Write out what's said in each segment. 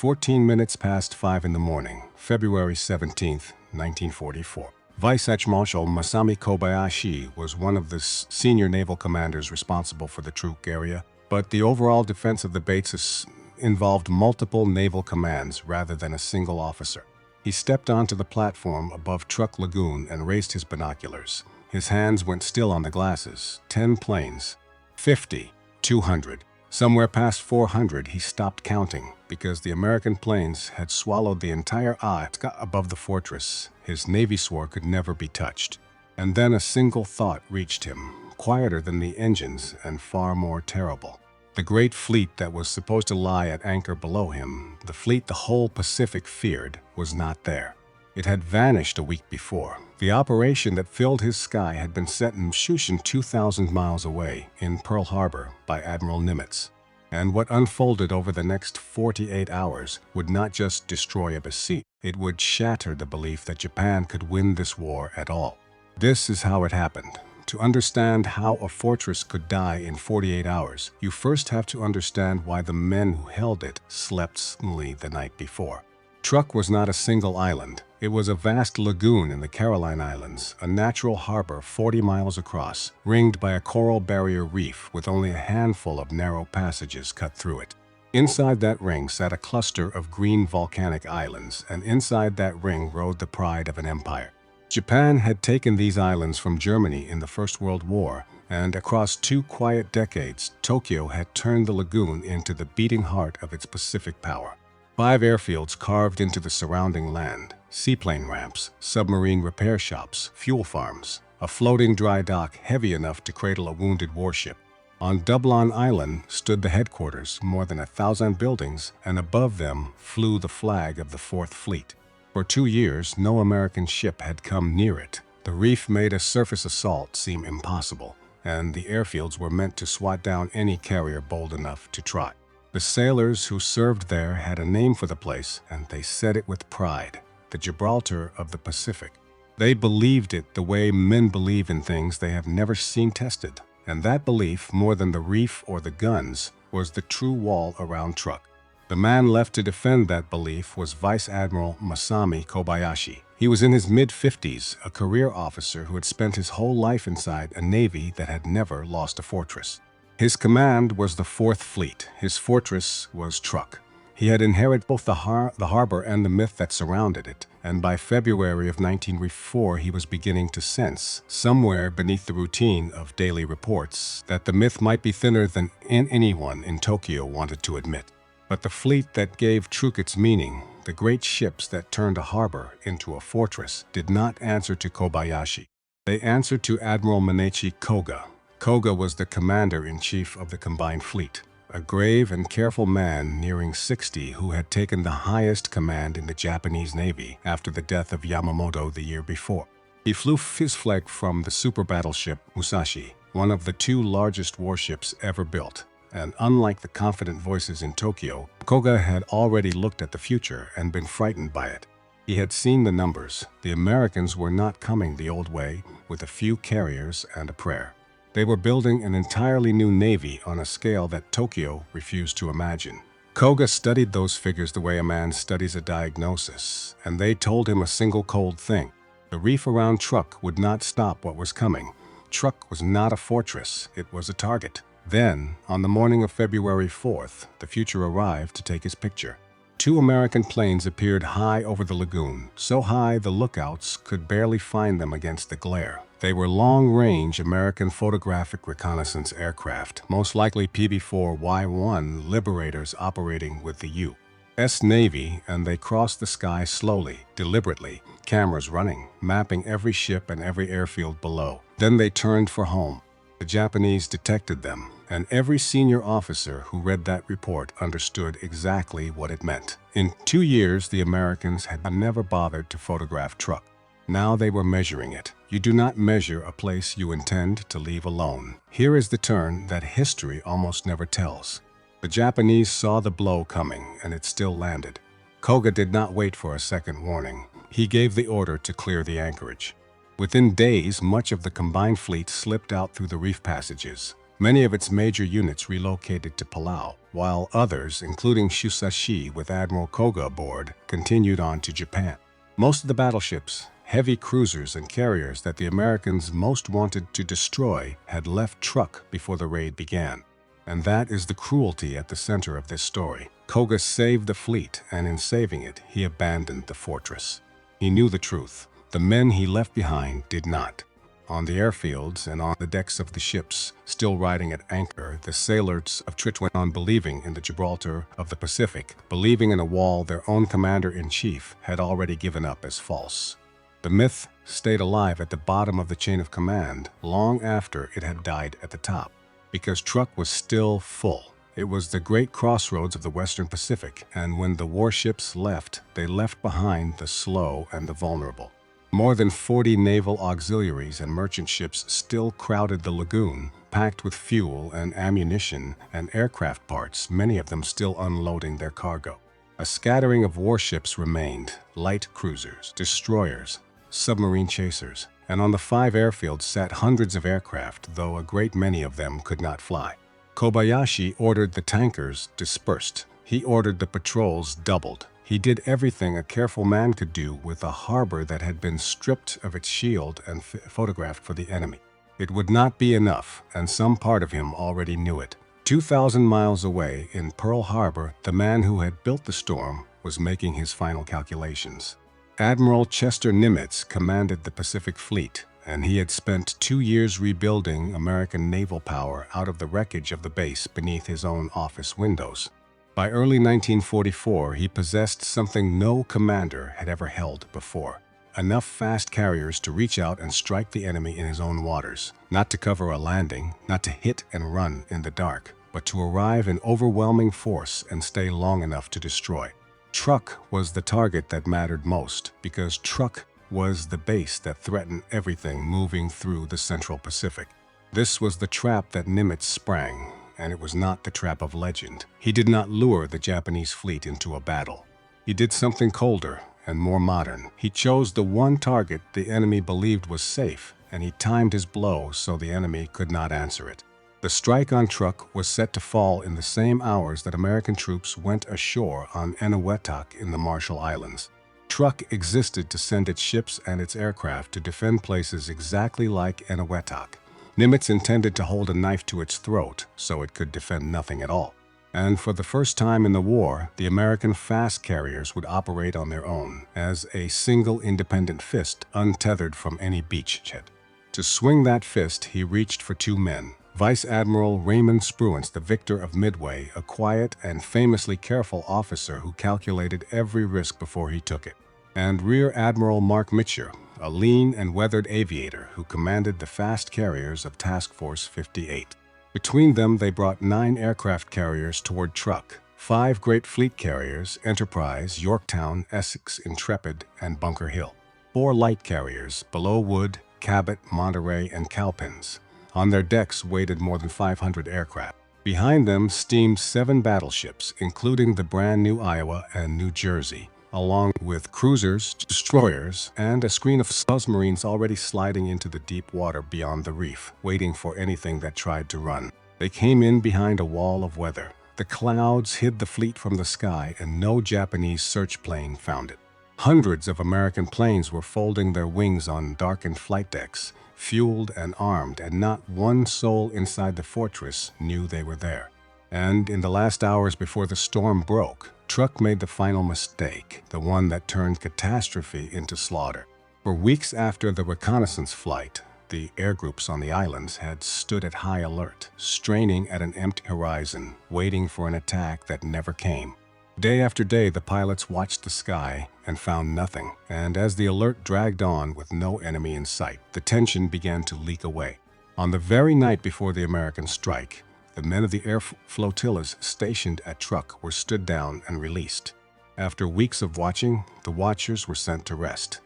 14 minutes past 5 in the morning, February 17th, 1944. Vice Admiral Masami Kobayashi was one of the senior naval commanders responsible for the Truk area, but the overall defense of the bases involved multiple naval commands rather than a single officer. He stepped onto the platform above Truk Lagoon and raised his binoculars. His hands went still on the glasses. 10 planes. 50. 200. Somewhere past 400, he stopped counting because the American planes had swallowed the entire eye above the fortress. His Navy swore could never be touched. And then a single thought reached him, quieter than the engines and far more terrible. The great fleet that was supposed to lie at anchor below him, the fleet the whole Pacific feared, was not there. It had vanished a week before. The operation that filled his sky had been set in Shushan 2,000 miles away in Pearl Harbor by Admiral Nimitz. And what unfolded over the next 48 hours would not just destroy a besieged, it would shatter the belief that Japan could win this war at all. This is how it happened. To understand how a fortress could die in 48 hours, you first have to understand why the men who held it slept soundly the night before. Truk was not a single island. It was a vast lagoon in the Caroline Islands, a natural harbor 40 miles across, ringed by a coral barrier reef with only a handful of narrow passages cut through it. Inside that ring sat a cluster of green volcanic islands, and inside that ring rode the pride of an empire. Japan had taken these islands from Germany in the First World War, and across 2 quiet decades, Tokyo had turned the lagoon into the beating heart of its Pacific power. 5 airfields carved into the surrounding land, seaplane ramps, submarine repair shops, fuel farms, a floating dry dock heavy enough to cradle a wounded warship. On Dublin Island stood the headquarters, more than 1,000 buildings, and above them flew the flag of the Fourth Fleet. For 2 years, no American ship had come near it. The reef made a surface assault seem impossible, and the airfields were meant to swat down any carrier bold enough to try. The sailors who served there had a name for the place, and they said it with pride, the Gibraltar of the Pacific. They believed it the way men believe in things they have never seen tested, and that belief, more than the reef or the guns, was the true wall around Truk. The man left to defend that belief was Vice Admiral Masami Kobayashi. He was in his mid-50s, a career officer who had spent his whole life inside a navy that had never lost a fortress. His command was the Fourth Fleet. His fortress was Truk. He had inherited both the harbor and the myth that surrounded it, and by February of 1944 he was beginning to sense, somewhere beneath the routine of daily reports, that the myth might be thinner than anyone in Tokyo wanted to admit. But the fleet that gave Truk its meaning, the great ships that turned a harbor into a fortress, did not answer to Kobayashi. They answered to Admiral Masami Koga. Koga was the commander-in-chief of the combined fleet, a grave and careful man nearing 60 who had taken the highest command in the Japanese Navy after the death of Yamamoto the year before. He flew his flag from the super battleship Musashi, one of the 2 largest warships ever built. And unlike the confident voices in Tokyo, Koga had already looked at the future and been frightened by it. He had seen the numbers. The Americans were not coming the old way with a few carriers and a prayer. They were building an entirely new navy on a scale that Tokyo refused to imagine. Koga studied those figures the way a man studies a diagnosis, and they told him a single cold thing. The reef around Truk would not stop what was coming. Truk was not a fortress, it was a target. Then, on the morning of February 4th, the future arrived to take his picture. 2 American planes appeared high over the lagoon, so high the lookouts could barely find them against the glare. They were long-range American photographic reconnaissance aircraft, most likely PB-4Y1 Liberators operating with the U.S. Navy, and they crossed the sky slowly, deliberately, cameras running, mapping every ship and every airfield below. Then they turned for home. The Japanese detected them, and every senior officer who read that report understood exactly what it meant. In 2 years, the Americans had never bothered to photograph Truk. Now they were measuring it. You do not measure a place you intend to leave alone. Here is the turn that history almost never tells. The Japanese saw the blow coming, and it still landed. Koga did not wait for a second warning. He gave the order to clear the anchorage. Within days, much of the combined fleet slipped out through the reef passages. Many of its major units relocated to Palau, while others, including Shusashi with Admiral Koga aboard, continued on to Japan. Most of the battleships, heavy cruisers and carriers that the Americans most wanted to destroy had left Truk before the raid began. And that is the cruelty at the center of this story. Koga saved the fleet, and in saving it, he abandoned the fortress. He knew the truth. The men he left behind did not. On the airfields and on the decks of the ships, still riding at anchor, the sailors of Truk went on believing in the Gibraltar of the Pacific, believing in a wall their own commander-in-chief had already given up as false. The myth stayed alive at the bottom of the chain of command long after it had died at the top, because Truk was still full. It was the great crossroads of the Western Pacific, and when the warships left, they left behind the slow and the vulnerable. More than 40 naval auxiliaries and merchant ships still crowded the lagoon, packed with fuel and ammunition and aircraft parts, many of them still unloading their cargo. A scattering of warships remained, light cruisers, destroyers, submarine chasers, and on the 5 airfields sat hundreds of aircraft, though a great many of them could not fly. Kobayashi ordered the tankers dispersed. He ordered the patrols doubled. He did everything a careful man could do with a harbor that had been stripped of its shield and photographed for the enemy. It would not be enough, and some part of him already knew it. 2,000 miles away in Pearl Harbor, the man who had built the storm was making his final calculations. Admiral Nimitz commanded the Pacific Fleet, and he had spent 2 years rebuilding American naval power out of the wreckage of the base beneath his own office windows. By early 1944, he possessed something no commander had ever held before: enough fast carriers to reach out and strike the enemy in his own waters, not to cover a landing, not to hit and run in the dark, but to arrive in overwhelming force and stay long enough to destroy. Truk was the target that mattered most, because Truk was the base that threatened everything moving through the Central Pacific. This was the trap that Nimitz sprang, and it was not the trap of legend. He did not lure the Japanese fleet into a battle. He did something colder and more modern. He chose the one target the enemy believed was safe, and he timed his blow so the enemy could not answer it. The strike on Truk was set to fall in the same hours that American troops went ashore on Eniwetok in the Marshall Islands. Truk existed to send its ships and its aircraft to defend places exactly like Eniwetok. Nimitz intended to hold a knife to its throat so it could defend nothing at all. And for the first time in the war, the American fast carriers would operate on their own, as a single independent fist untethered from any beachhead. To swing that fist, he reached for 2 men. Vice Admiral Raymond Spruance, the victor of Midway, a quiet and famously careful officer who calculated every risk before he took it. And Rear Admiral Mark Mitcher, a lean and weathered aviator who commanded the fast carriers of Task Force 58. Between them, they brought 9 aircraft carriers toward Truk, 5 great fleet carriers, Enterprise, Yorktown, Essex, Intrepid, and Bunker Hill, 4 light carriers, Below Wood, Cabot, Monterey, and Cowpens. On their decks waited more than 500 aircraft. Behind them steamed 7 battleships, including the brand new Iowa and New Jersey, along with cruisers, destroyers, and a screen of submarines already sliding into the deep water beyond the reef, waiting for anything that tried to run. They came in behind a wall of weather. The clouds hid the fleet from the sky, and no Japanese search plane found it. Hundreds of American planes were folding their wings on darkened flight decks, fueled and armed, and not one soul inside the fortress knew they were there. And in the last hours before the storm broke, Truk made the final mistake, the one that turned catastrophe into slaughter. For weeks after the reconnaissance flight, the air groups on the islands had stood at high alert, straining at an empty horizon, waiting for an attack that never came. Day after day, the pilots watched the sky and found nothing, and as the alert dragged on with no enemy in sight, the tension began to leak away. On the very night before the American strike, the men of the air flotillas stationed at Truk were stood down and released. After weeks of watching, the watchers were sent to rest.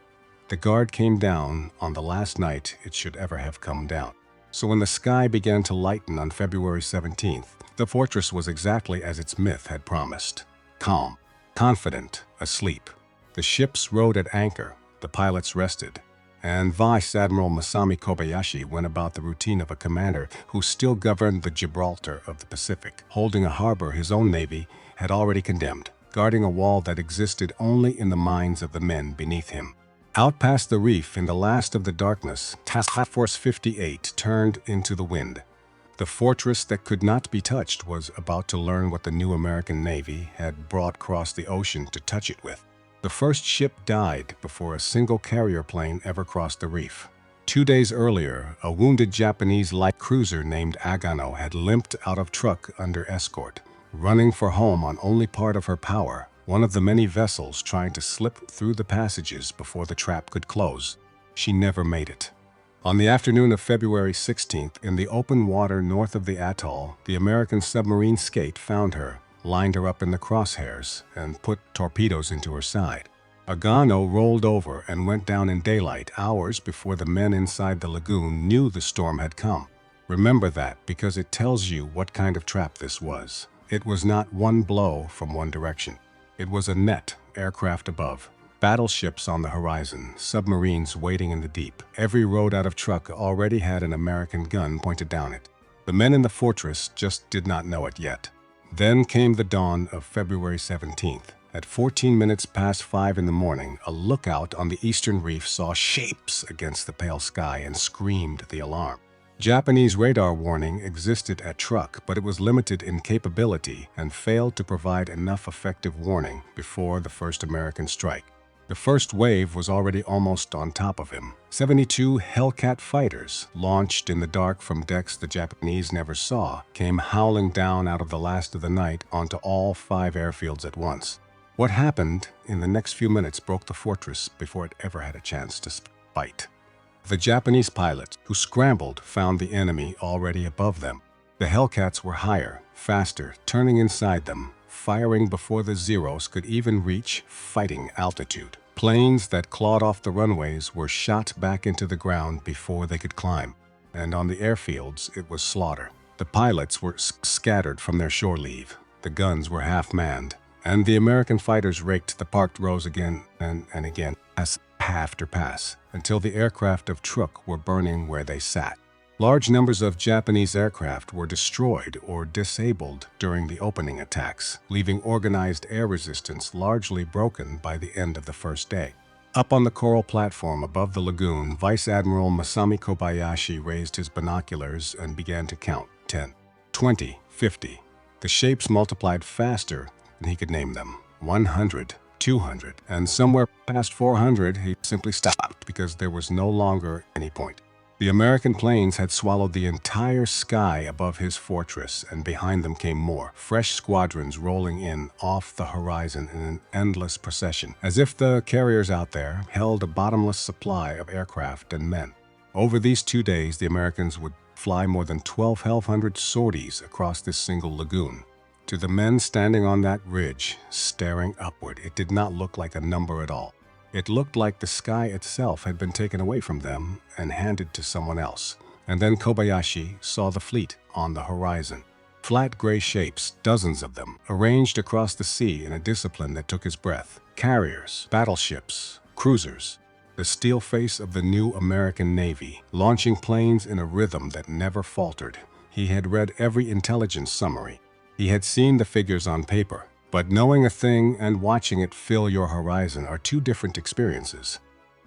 The guard came down on the last night it should ever have come down. So when the sky began to lighten on February 17th, the fortress was exactly as its myth had promised: calm, confident, asleep. The ships rode at anchor, the pilots rested, and Vice Admiral Masami Kobayashi went about the routine of a commander who still governed the Gibraltar of the Pacific, holding a harbor his own navy had already condemned, guarding a wall that existed only in the minds of the men beneath him. Out past the reef, in the last of the darkness, Task Force 58 turned into the wind. The fortress that could not be touched was about to learn what the new American Navy had brought across the ocean to touch it with. The first ship died before a single carrier plane ever crossed the reef. 2 days earlier, a wounded Japanese light cruiser named Agano had limped out of Truk under escort, running for home on only part of her power, one of the many vessels trying to slip through the passages before the trap could close. She never made it. On the afternoon of February 16th, in the open water north of the atoll, the American submarine Skate found her, lined her up in the crosshairs, and put torpedoes into her side. Agano rolled over and went down in daylight hours before the men inside the lagoon knew the storm had come. Remember that, because it tells you what kind of trap this was. It was not one blow from one direction. It was a net, aircraft above, battleships on the horizon, submarines waiting in the deep. Every road out of Truk already had an American gun pointed down it. The men in the fortress just did not know it yet. Then came the dawn of February 17th. At 14 minutes past 5 in the morning, a lookout on the eastern reef saw shapes against the pale sky and screamed the alarm. Japanese radar warning existed at Truk, but it was limited in capability and failed to provide enough effective warning before the first American strike. The first wave was already almost on top of him. 72 Hellcat fighters, launched in the dark from decks the Japanese never saw, came howling down out of the last of the night onto all 5 airfields at once. What happened in the next few minutes broke the fortress before it ever had a chance to fight. The Japanese pilots who scrambled found the enemy already above them. The Hellcats were higher, faster, turning inside them, firing before the Zeros could even reach fighting altitude. Planes that clawed off the runways were shot back into the ground before they could climb, and on the airfields it was slaughter. The pilots were scattered from their shore leave. The guns were half-manned, and the American fighters raked the parked rows again and again, pass after pass, until the aircraft of Truk were burning where they sat. Large numbers of Japanese aircraft were destroyed or disabled during the opening attacks, leaving organized air resistance largely broken by the end of the first day. Up on the coral platform above the lagoon, Vice Admiral Masami Kobayashi raised his binoculars and began to count. 10, 20, 50. The shapes multiplied faster than he could name them. 100, 200, and somewhere past 400 he simply stopped because there was no longer any point. The American planes had swallowed the entire sky above his fortress, and behind them came more, fresh squadrons rolling in off the horizon in an endless procession, as if the carriers out there held a bottomless supply of aircraft and men. Over these 2 days, the Americans would fly more than 1,200 sorties across this single lagoon. To the men standing on that ridge, staring upward, it did not look like a number at all. It looked like the sky itself had been taken away from them and handed to someone else. And then Kobayashi saw the fleet on the horizon. Flat gray shapes, dozens of them, arranged across the sea in a discipline that took his breath. Carriers, battleships, cruisers. The steel face of the new American Navy, launching planes in a rhythm that never faltered. He had read every intelligence summary. He had seen the figures on paper, but knowing a thing and watching it fill your horizon are two different experiences,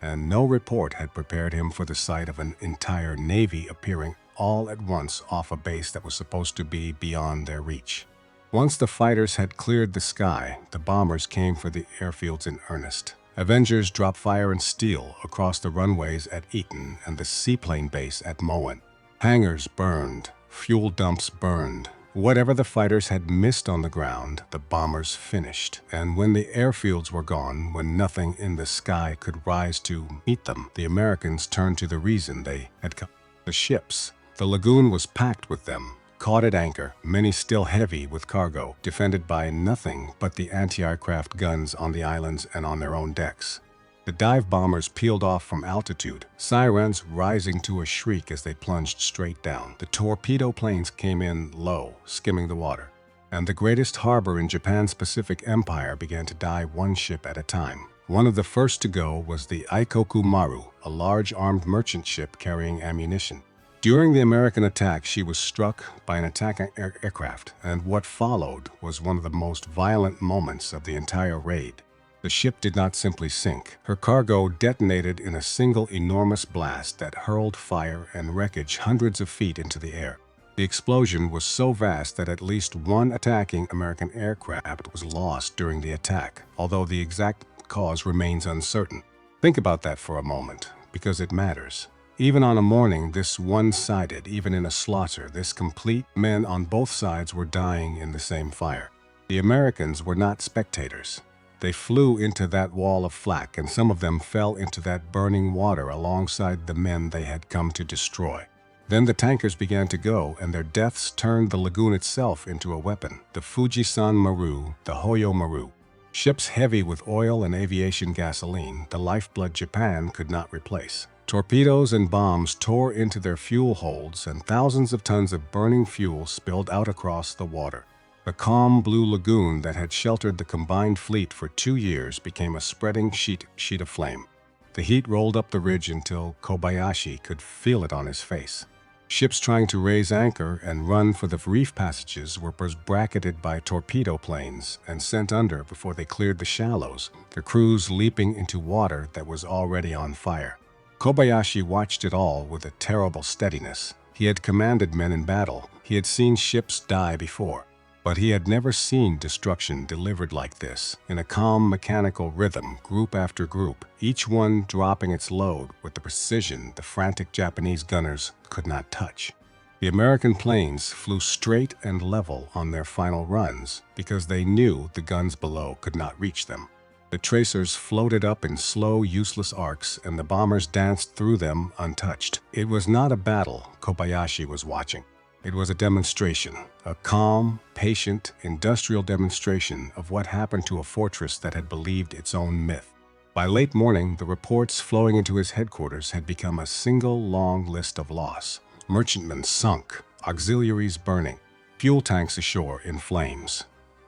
and no report had prepared him for the sight of an entire navy appearing all at once off a base that was supposed to be beyond their reach. Once the fighters had cleared the sky, the bombers came for the airfields in earnest. Avengers dropped fire and steel across the runways at Eton and the seaplane base at Moen. Hangars burned, fuel dumps burned. Whatever the fighters had missed on the ground, the bombers finished. And when the airfields were gone, when nothing in the sky could rise to meet them, the Americans turned to the reason they had come: the ships. The lagoon was packed with them, caught at anchor, many still heavy with cargo, defended by nothing but the anti-aircraft guns on the islands and on their own decks. The dive bombers peeled off from altitude, sirens rising to a shriek as they plunged straight down. The torpedo planes came in low, skimming the water. And the greatest harbor in Japan's Pacific Empire began to die one ship at a time. One of the first to go was the Ikoku Maru, a large armed merchant ship carrying ammunition. During the American attack, she was struck by an attacking aircraft, and what followed was one of the most violent moments of the entire raid. The ship did not simply sink. Her cargo detonated in a single enormous blast that hurled fire and wreckage hundreds of feet into the air. The explosion was so vast that at least one attacking American aircraft was lost during the attack, although the exact cause remains uncertain. Think about that for a moment, because it matters. Even on a morning this one-sided, even in a slaughter, this complete, men on both sides were dying in the same fire. The Americans were not spectators. They flew into that wall of flak, and some of them fell into that burning water alongside the men they had come to destroy. Then the tankers began to go, and their deaths turned the lagoon itself into a weapon. The Fujisan Maru, the Hoyo Maru. Ships heavy with oil and aviation gasoline, the lifeblood Japan could not replace. Torpedoes and bombs tore into their fuel holds, and thousands of tons of burning fuel spilled out across the water. The calm blue lagoon that had sheltered the combined fleet for 2 years became a spreading sheet of flame. The heat rolled up the ridge until Kobayashi could feel it on his face. Ships trying to raise anchor and run for the reef passages were bracketed by torpedo planes and sent under before they cleared the shallows, their crews leaping into water that was already on fire. Kobayashi watched it all with a terrible steadiness. He had commanded men in battle. He had seen ships die before. But he had never seen destruction delivered like this, in a calm mechanical rhythm, group after group, each one dropping its load with the precision the frantic Japanese gunners could not touch. The American planes flew straight and level on their final runs because they knew the guns below could not reach them. The tracers floated up in slow, useless arcs, and the bombers danced through them untouched. It was not a battle Kobayashi was watching. It was a demonstration, a calm, patient, industrial demonstration of what happened to a fortress that had believed its own myth. By late morning, the reports flowing into his headquarters had become a single long list of loss. Merchantmen sunk, auxiliaries burning, fuel tanks ashore in flames.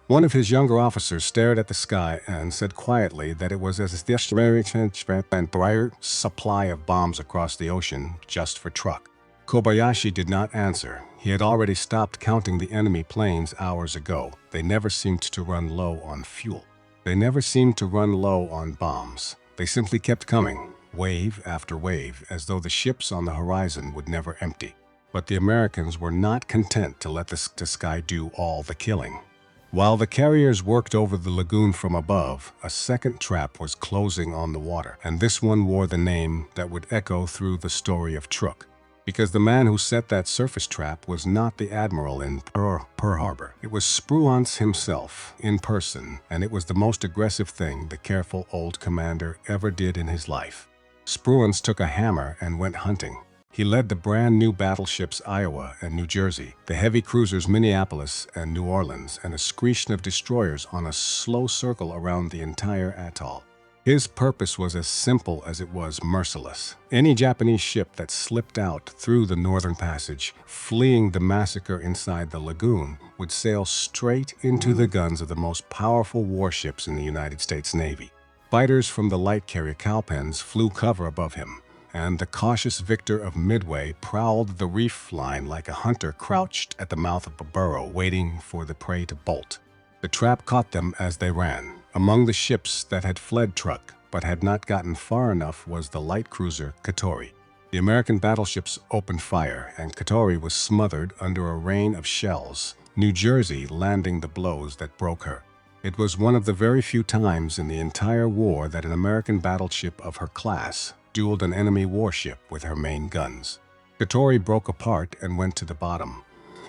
One of his younger officers stared at the sky and said quietly that it was as this very and bright supply of bombs across the ocean just for Truk. Kobayashi did not answer. He had already stopped counting the enemy planes hours ago. They never seemed to run low on fuel. They never seemed to run low on bombs. They simply kept coming, wave after wave, as though the ships on the horizon would never empty. But the Americans were not content to let the sky do all the killing. While the carriers worked over the lagoon from above, a second trap was closing on the water, and this one wore the name that would echo through the story of Truk. Because the man who set that surface trap was not the admiral in Pearl Harbor. It was Spruance himself, in person, and it was the most aggressive thing the careful old commander ever did in his life. Spruance took a hammer and went hunting. He led the brand new battleships Iowa and New Jersey, the heavy cruisers Minneapolis and New Orleans, and a screech of destroyers on a slow circle around the entire atoll. His purpose was as simple as it was merciless. Any Japanese ship that slipped out through the northern passage, fleeing the massacre inside the lagoon, would sail straight into the guns of the most powerful warships in the United States Navy. Fighters from the light carrier Cowpens flew cover above him, and the cautious victor of Midway prowled the reef line like a hunter crouched at the mouth of a burrow waiting for the prey to bolt. The trap caught them as they ran. Among the ships that had fled Truk but had not gotten far enough was the light cruiser Katori. The American battleships opened fire, and Katori was smothered under a rain of shells, New Jersey landing the blows that broke her. It was one of the very few times in the entire war that an American battleship of her class dueled an enemy warship with her main guns. Katori broke apart and went to the bottom,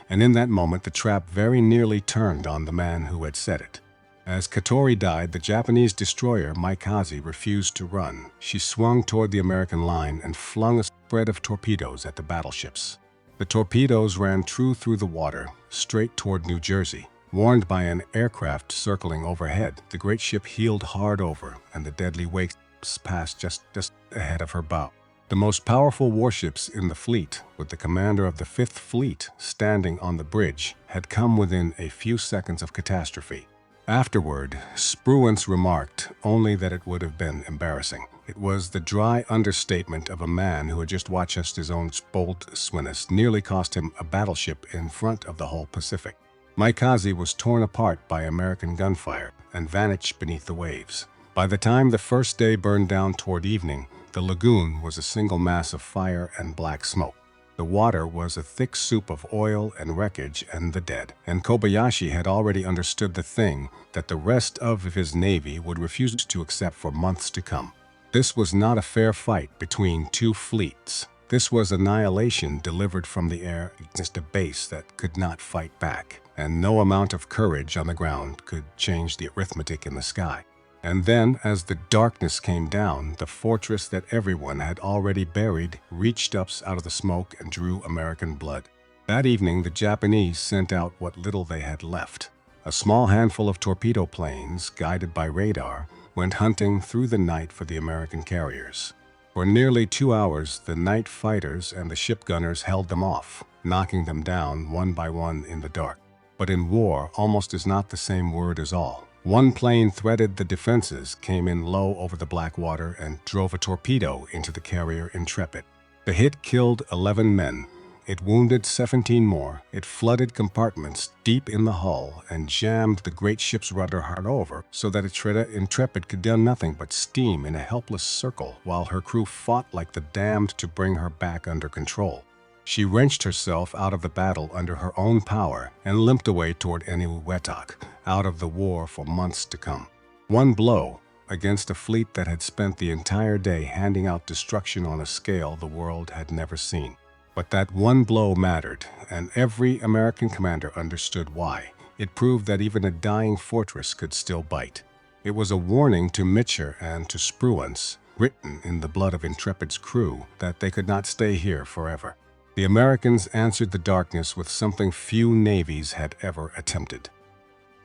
and in that moment the trap very nearly turned on the man who had set it. As Katori died, the Japanese destroyer Maikaze refused to run. She swung toward the American line and flung a spread of torpedoes at the battleships. The torpedoes ran true through the water, straight toward New Jersey. Warned by an aircraft circling overhead, the great ship heeled hard over, and the deadly waves passed just ahead of her bow. The most powerful warships in the fleet, with the commander of the Fifth Fleet standing on the bridge, had come within a few seconds of catastrophe. Afterward, Spruance remarked only that it would have been embarrassing. It was the dry understatement of a man who had just watched his own bold swiness nearly cost him a battleship in front of the whole Pacific. Maikaze was torn apart by American gunfire and vanished beneath the waves. By the time the first day burned down toward evening, the lagoon was a single mass of fire and black smoke. The water was a thick soup of oil and wreckage and the dead, and Kobayashi had already understood the thing that the rest of his navy would refuse to accept for months to come. This was not a fair fight between two fleets. This was annihilation delivered from the air against a base that could not fight back, and no amount of courage on the ground could change the arithmetic in the sky. And then, as the darkness came down, the fortress that everyone had already buried reached up out of the smoke and drew American blood. That evening, the Japanese sent out what little they had left. A small handful of torpedo planes, guided by radar, went hunting through the night for the American carriers. For nearly 2 hours, the night fighters and the ship gunners held them off, knocking them down one by one in the dark. But in war, almost is not the same word as all. One plane threaded the defenses, came in low over the black water, and drove a torpedo into the carrier Intrepid. The hit killed 11 men. It wounded 17 more. It flooded compartments deep in the hull and jammed the great ship's rudder hard over so that Intrepid could do nothing but steam in a helpless circle while her crew fought like the damned to bring her back under control. She wrenched herself out of the battle under her own power and limped away toward Eniwetok, out of the war for months to come. One blow against a fleet that had spent the entire day handing out destruction on a scale the world had never seen. But that one blow mattered, and every American commander understood why. It proved that even a dying fortress could still bite. It was a warning to Mitcher and to Spruance, written in the blood of Intrepid's crew, that they could not stay here forever. The Americans answered the darkness with something few navies had ever attempted.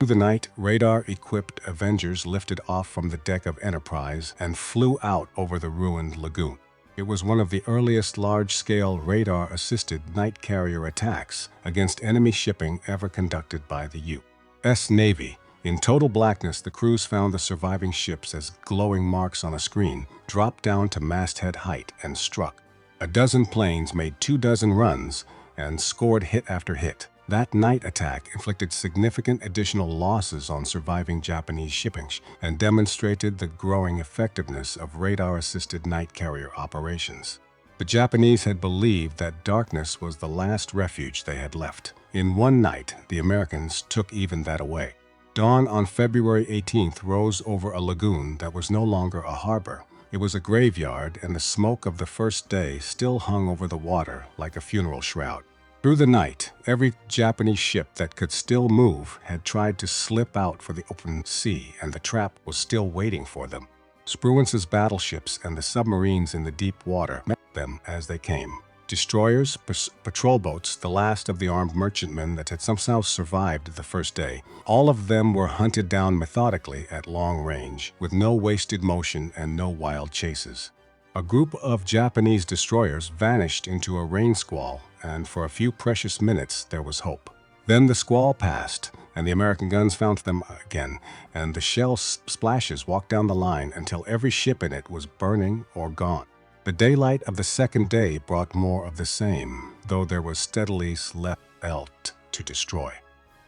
Through the night, radar-equipped Avengers lifted off from the deck of Enterprise and flew out over the ruined lagoon. It was one of the earliest large-scale radar-assisted night carrier attacks against enemy shipping ever conducted by the U.S. Navy. In total blackness, the crews found the surviving ships as glowing marks on a screen, dropped down to masthead height, and struck. A dozen planes made 24 runs and scored hit after hit. That night attack inflicted significant additional losses on surviving Japanese shipping and demonstrated the growing effectiveness of radar-assisted night carrier operations. The Japanese had believed that darkness was the last refuge they had left. In one night, the Americans took even that away. Dawn on February 18th rose over a lagoon that was no longer a harbor. It was a graveyard, and the smoke of the first day still hung over the water like a funeral shroud. Through the night, every Japanese ship that could still move had tried to slip out for the open sea, and the trap was still waiting for them. Spruance's battleships and the submarines in the deep water met them as they came. Destroyers, patrol boats, the last of the armed merchantmen that had somehow survived the first day, all of them were hunted down methodically at long range, with no wasted motion and no wild chases. A group of Japanese destroyers vanished into a rain squall, and for a few precious minutes there was hope. Then the squall passed, and the American guns found them again, and the shell splashes walked down the line until every ship in it was burning or gone. The daylight of the second day brought more of the same, though there was steadily left to destroy.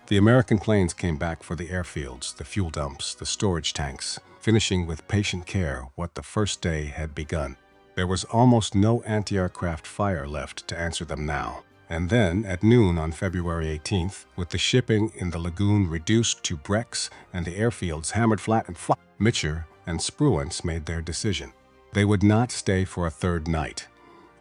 The American planes came back for the airfields, the fuel dumps, the storage tanks, finishing with patient care what the first day had begun. There was almost no anti-aircraft fire left to answer them now. And then, at noon on February 18th, with the shipping in the lagoon reduced to wrecks and the airfields hammered flat, Mitcher and Spruance made their decision. They would not stay for a third night.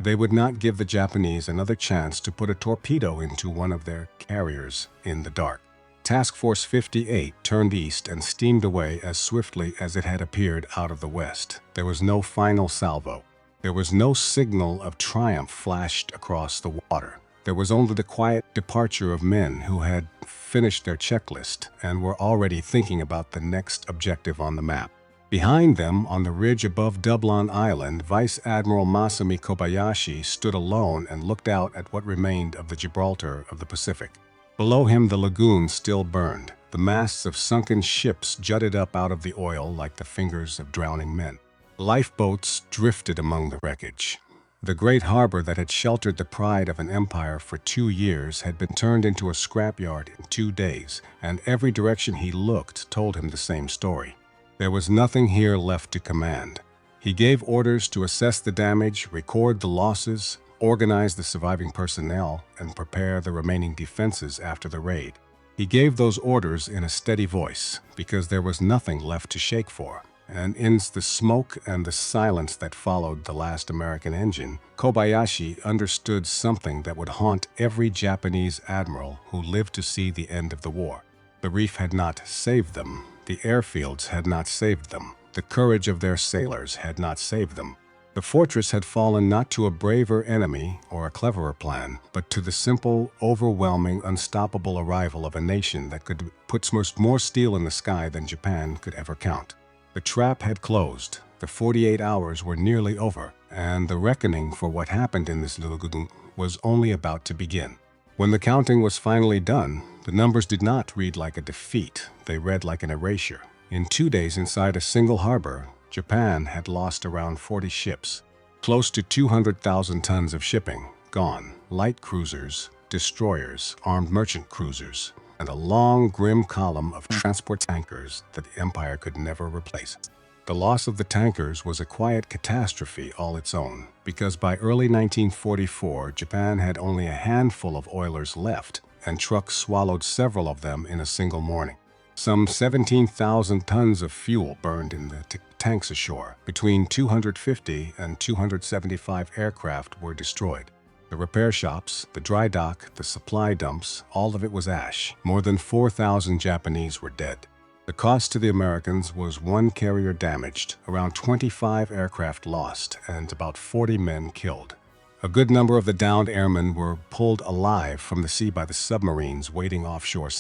They would not give the Japanese another chance to put a torpedo into one of their carriers in the dark. Task Force 58 turned east and steamed away as swiftly as it had appeared out of the west. There was no final salvo. There was no signal of triumph flashed across the water. There was only the quiet departure of men who had finished their checklist and were already thinking about the next objective on the map. Behind them, on the ridge above Dublon Island, Vice Admiral Masami Kobayashi stood alone and looked out at what remained of the Gibraltar of the Pacific. Below him the lagoon still burned. The masts of sunken ships jutted up out of the oil like the fingers of drowning men. Lifeboats drifted among the wreckage. The great harbor that had sheltered the pride of an empire for 2 years had been turned into a scrapyard in 2 days, and every direction he looked told him the same story. There was nothing here left to command. He gave orders to assess the damage, record the losses, organize the surviving personnel, and prepare the remaining defenses after the raid. He gave those orders in a steady voice, because there was nothing left to shake for. And in the smoke and the silence that followed the last American engine, Kobayashi understood something that would haunt every Japanese admiral who lived to see the end of the war. The reef had not saved them. The airfields had not saved them. The courage of their sailors had not saved them. The fortress had fallen not to a braver enemy or a cleverer plan, but to the simple, overwhelming, unstoppable arrival of a nation that could put more steel in the sky than Japan could ever count. The trap had closed. The 48 hours were nearly over, and the reckoning for what happened in this lagoon was only about to begin. When the counting was finally done, the numbers did not read like a defeat. They read like an erasure. In 2 days inside a single harbor, Japan had lost around 40 ships, close to 200,000 tons of shipping gone, light cruisers, destroyers, armed merchant cruisers, and a long, grim column of transport tankers that the empire could never replace. The loss of the tankers was a quiet catastrophe all its own, because by early 1944, Japan had only a handful of oilers left, and Truk swallowed several of them in a single morning. Some 17,000 tons of fuel burned in the tanks ashore. Between 250 and 275 aircraft were destroyed. The repair shops, the dry dock, the supply dumps, all of it was ash. More than 4,000 Japanese were dead. The cost to the Americans was 1 carrier damaged, around 25 aircraft lost, and about 40 men killed. A good number of the downed airmen were pulled alive from the sea by the submarines waiting offshore.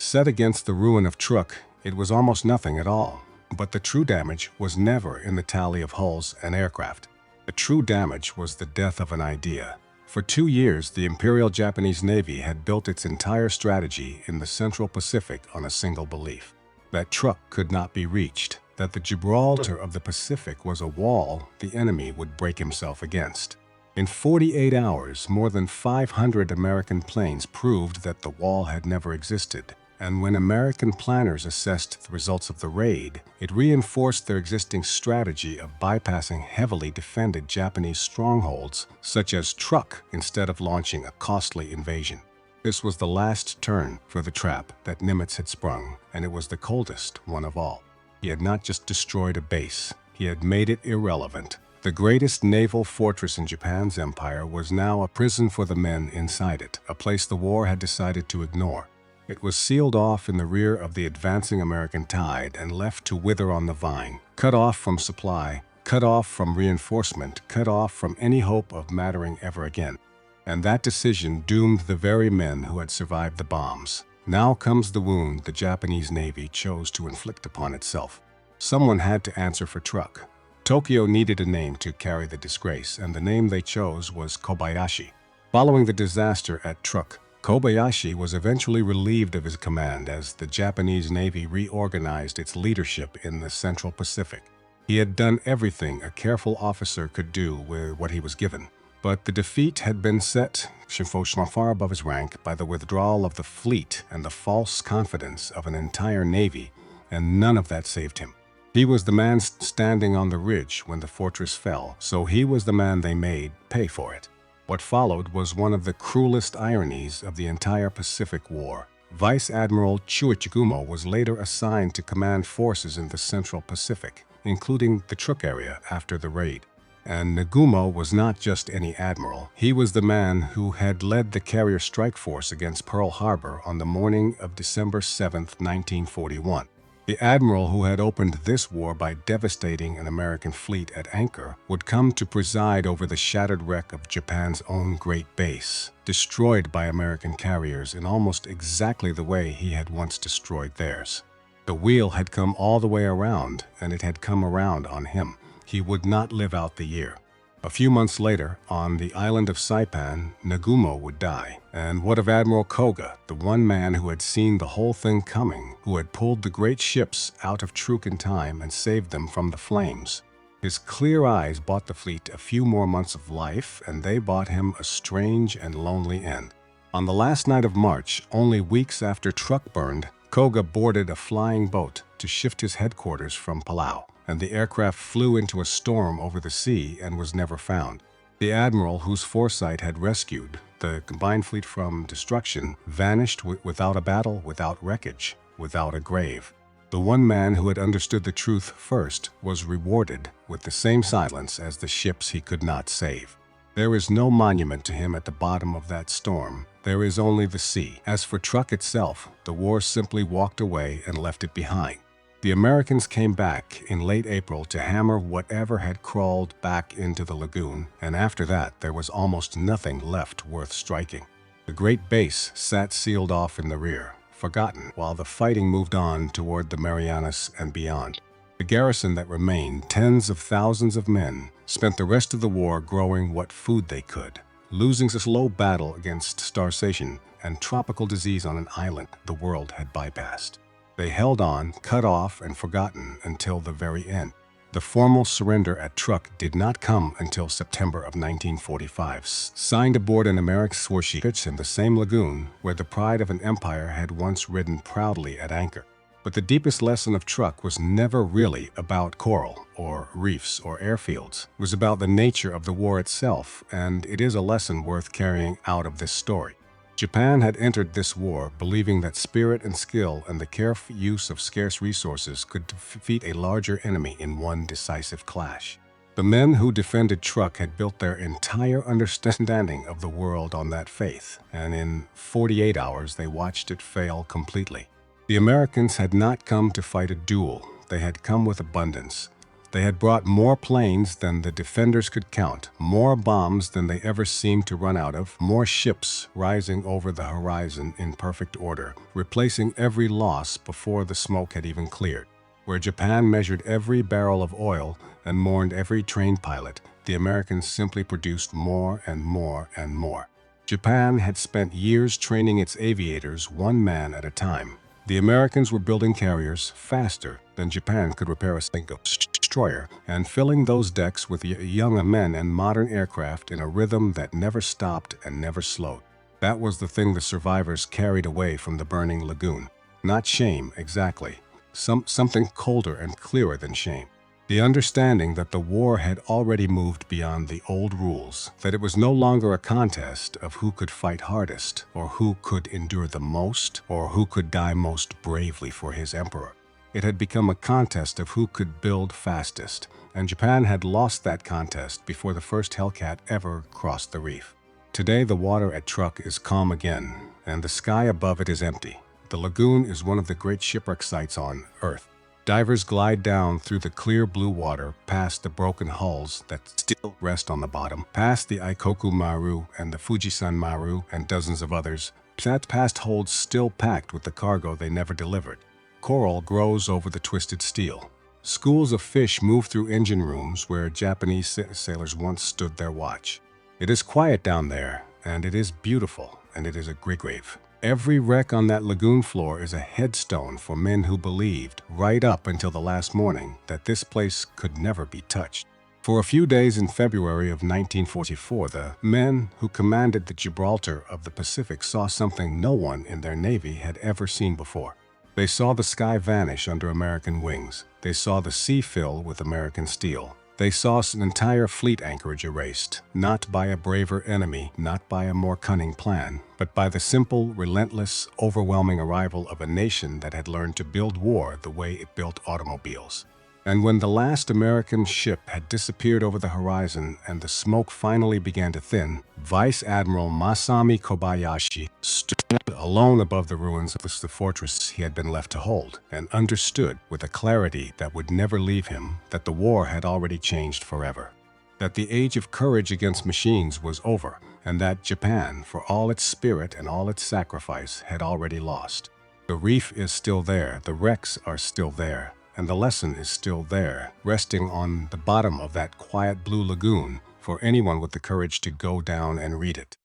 Set against the ruin of Truk, it was almost nothing at all. But the true damage was never in the tally of hulls and aircraft. The true damage was the death of an idea. For 2 years, the Imperial Japanese Navy had built its entire strategy in the Central Pacific on a single belief: that Truk could not be reached, that the Gibraltar of the Pacific was a wall the enemy would break himself against. In 48 hours, more than 500 American planes proved that the wall had never existed. And when American planners assessed the results of the raid, it reinforced their existing strategy of bypassing heavily defended Japanese strongholds, such as Truk, instead of launching a costly invasion. This was the last turn for the trap that Nimitz had sprung, and it was the coldest one of all. He had not just destroyed a base, he had made it irrelevant. The greatest naval fortress in Japan's empire was now a prison for the men inside it, a place the war had decided to ignore. It was sealed off in the rear of the advancing American tide and left to wither on the vine, cut off from supply, cut off from reinforcement, cut off from any hope of mattering ever again. And that decision doomed the very men who had survived the bombs. Now comes the wound the Japanese Navy chose to inflict upon itself. Someone had to answer for Truk. Tokyo needed a name to carry the disgrace, and the name they chose was Kobayashi. Following the disaster at Truk, Kobayashi was eventually relieved of his command as the Japanese Navy reorganized its leadership in the Central Pacific. He had done everything a careful officer could do with what he was given. But the defeat had been set far above his rank by the withdrawal of the fleet and the false confidence of an entire navy, and none of that saved him. He was the man standing on the ridge when the fortress fell, so he was the man they made pay for it. What followed was one of the cruelest ironies of the entire Pacific War. Vice Admiral Chuichigumo was later assigned to command forces in the Central Pacific, including the Truk area after the raid. And Nagumo was not just any admiral. He was the man who had led the carrier strike force against Pearl Harbor on the morning of December 7, 1941. The admiral who had opened this war by devastating an American fleet at anchor would come to preside over the shattered wreck of Japan's own great base, destroyed by American carriers in almost exactly the way he had once destroyed theirs. The wheel had come all the way around, and it had come around on him. He would not live out the year. A few months later, on the island of Saipan, Nagumo would die. And what of Admiral Koga, the one man who had seen the whole thing coming, who had pulled the great ships out of Truk in time and saved them from the flames? His clear eyes bought the fleet a few more months of life, and they bought him a strange and lonely end. On the last night of March, only weeks after Truk burned, Koga boarded a flying boat to shift his headquarters from Palau, and the aircraft flew into a storm over the sea and was never found. The admiral whose foresight had rescued the combined fleet from destruction vanished without a battle, without wreckage, without a grave. The one man who had understood the truth first was rewarded with the same silence as the ships he could not save. There is no monument to him at the bottom of that storm. There is only the sea. As for Truk itself, the war simply walked away and left it behind. The Americans came back in late April to hammer whatever had crawled back into the lagoon, and after that there was almost nothing left worth striking. The great base sat sealed off in the rear, forgotten, while the fighting moved on toward the Marianas and beyond. The garrison that remained, tens of thousands of men, spent the rest of the war growing what food they could, losing a slow battle against starvation and tropical disease on an island the world had bypassed. They held on, cut off and forgotten until the very end. The formal surrender at Truk did not come until September of 1945, signed aboard an American warship in the same lagoon where the pride of an empire had once ridden proudly at anchor. But the deepest lesson of Truk was never really about coral or reefs or airfields. It was about the nature of the war itself, and it is a lesson worth carrying out of this story. Japan had entered this war believing that spirit and skill and the careful use of scarce resources could defeat a larger enemy in one decisive clash. The men who defended Truk had built their entire understanding of the world on that faith, and in 48 hours they watched it fail completely. The Americans had not come to fight a duel. They had come with abundance. They had brought more planes than the defenders could count, more bombs than they ever seemed to run out of, more ships rising over the horizon in perfect order, replacing every loss before the smoke had even cleared. Where Japan measured every barrel of oil and mourned every trained pilot, the Americans simply produced more and more and more. Japan had spent years training its aviators one man at a time. The Americans were building carriers faster than Japan could repair a single destroyer, and filling those decks with young men and modern aircraft in a rhythm that never stopped and never slowed. That was the thing the survivors carried away from the burning lagoon. Not shame, exactly. Something colder and clearer than shame. The understanding that the war had already moved beyond the old rules, that it was no longer a contest of who could fight hardest, or who could endure the most, or who could die most bravely for his emperor. It had become a contest of who could build fastest, and Japan had lost that contest before the first Hellcat ever crossed the reef. Today the water at Truk is calm again, and the sky above it is empty. The lagoon is one of the great shipwreck sites on Earth. Divers glide down through the clear blue water, past the broken hulls that still rest on the bottom, past the Ikoku Maru and the Fujisan Maru and dozens of others, past holds still packed with the cargo they never delivered. Coral grows over the twisted steel. Schools of fish move through engine rooms where Japanese sailors once stood their watch. It is quiet down there, and it is beautiful, and it is a grave. Every wreck on that lagoon floor is a headstone for men who believed, right up until the last morning, that this place could never be touched. For a few days in February of 1944, the men who commanded the Gibraltar of the Pacific saw something no one in their navy had ever seen before. They saw the sky vanish under American wings. They saw the sea fill with American steel. They saw an entire fleet anchorage erased, not by a braver enemy, not by a more cunning plan, but by the simple, relentless, overwhelming arrival of a nation that had learned to build war the way it built automobiles. And when the last American ship had disappeared over the horizon and the smoke finally began to thin, Vice Admiral Masami Kobayashi stood alone above the ruins of the fortress he had been left to hold, and understood with a clarity that would never leave him that the war had already changed forever, that the age of courage against machines was over, and that Japan, for all its spirit and all its sacrifice, had already lost. The reef is still there, the wrecks are still there, and the lesson is still there, resting on the bottom of that quiet blue lagoon for anyone with the courage to go down and read it.